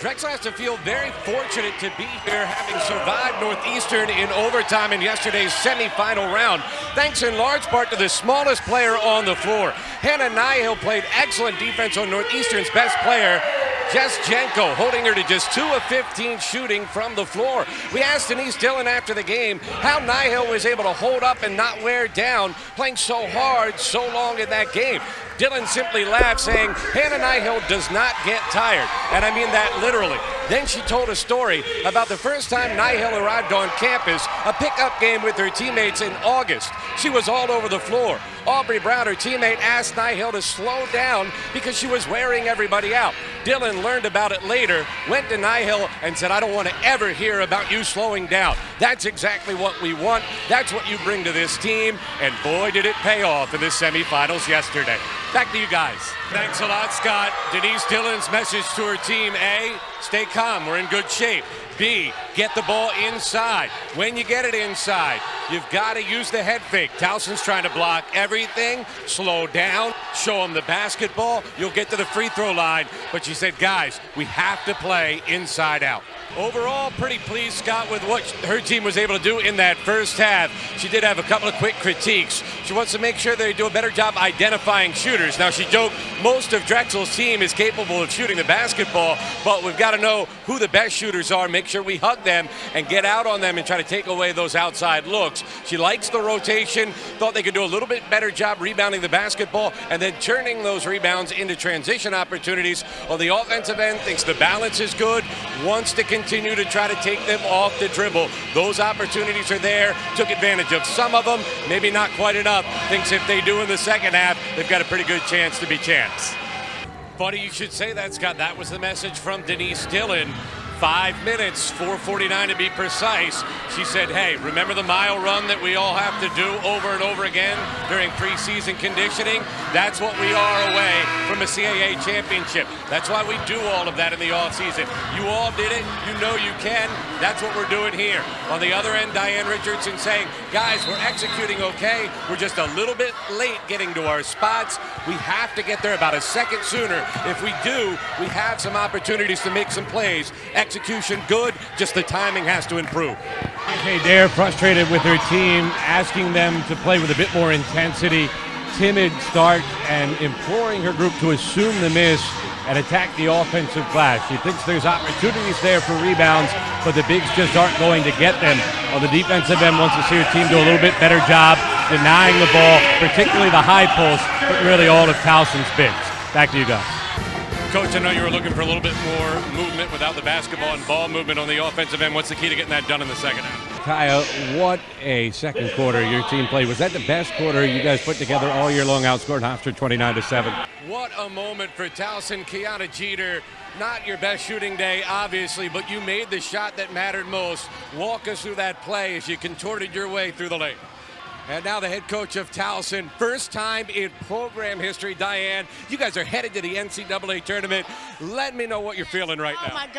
Drexel has to feel very fortunate to be here, having survived Northeastern in overtime in yesterday's semifinal round, thanks in large part to the smallest player on the floor. Hannah Nyhill played excellent defense on Northeastern's best player, Jess Jenko, holding her to just 2 of 15 shooting from the floor. We asked Denise Dillon after the game how Nyhill was able to hold up and not wear down, playing so hard so long in that game. Dillon simply laughed, saying, Hannah Nyhill does not get tired. And I mean that literally. Then she told a story about the first time Nyhill arrived on campus, a pickup game with her teammates in August. She was all over the floor. Aubrey Brown, her teammate, asked Nyhill to slow down because she was wearing everybody out. Dillon learned about it later, went to Nyhill and said, I don't want to ever hear about you slowing down. That's exactly what we want. That's what you bring to this team. And boy, did it pay off in the semifinals yesterday. Back to you guys. Thanks a lot, Scott. Denise Dillon's message to her team: A, stay calm, we're in good shape. B, get the ball inside. When you get it inside, you've got to use the head fake. Towson's trying to block everything. Slow down, show them the basketball. You'll get to the free throw line. But she said, guys, we have to play inside out. Overall, pretty pleased, Scott, with what her team was able to do in that first half. She did have a couple of quick critiques. She wants to make sure they do a better job identifying shooters. Now, she joked most of Drexel's team is capable of shooting the basketball, but we've got to know who the best shooters are, make sure we hug them and get out on them and try to take away those outside looks. She likes the rotation, thought they could do a little bit better job rebounding the basketball and then turning those rebounds into transition opportunities. On the offensive end, thinks the balance is good, wants to continue to try to take them off the dribble. Those opportunities are there, took advantage of some of them, maybe not quite enough. Thinks if they do in the second half, they've got a pretty good chance to be champs. Funny you should say that, Scott. That was the message from Denise Dillon. 5 minutes, 4:49 to be precise. She said, hey, remember the mile run that we all have to do over and over again during preseason conditioning? That's what we are away from a CAA championship. That's why we do all of that in the offseason. You all did it. You know you can. That's what we're doing here. On the other end, Diane Richardson saying, guys, we're executing okay. We're just a little bit late getting to our spots. We have to get there about a second sooner. If we do, we have some opportunities to make some plays. Execution good, just the timing has to improve. Okay, Dare frustrated with her team, asking them to play with a bit more intensity, timid start, and imploring her group to assume the miss and attack the offensive glass. She thinks there's opportunities there for rebounds, but the bigs just aren't going to get them. On the defensive end, wants to see her team do a little bit better job denying the ball, particularly the high post, but really all of Towson's bigs. Back to you guys. Coach, I know you were looking for a little bit more movement without the basketball and ball movement on the offensive end. What's the key to getting that done in the second half? Kaya, what a second quarter your team played. Was that the best quarter you guys put together all year long, outscored Hofstra 29-7? What a moment for Towson. Kiana Jeter, not your best shooting day, obviously, but you made the shot that mattered most. Walk us through that play as you contorted your way through the lane. And now the head coach of Towson, first time in program history. Diane, you guys are headed to the NCAA tournament. Let me know what you're feeling right now. Oh, my God.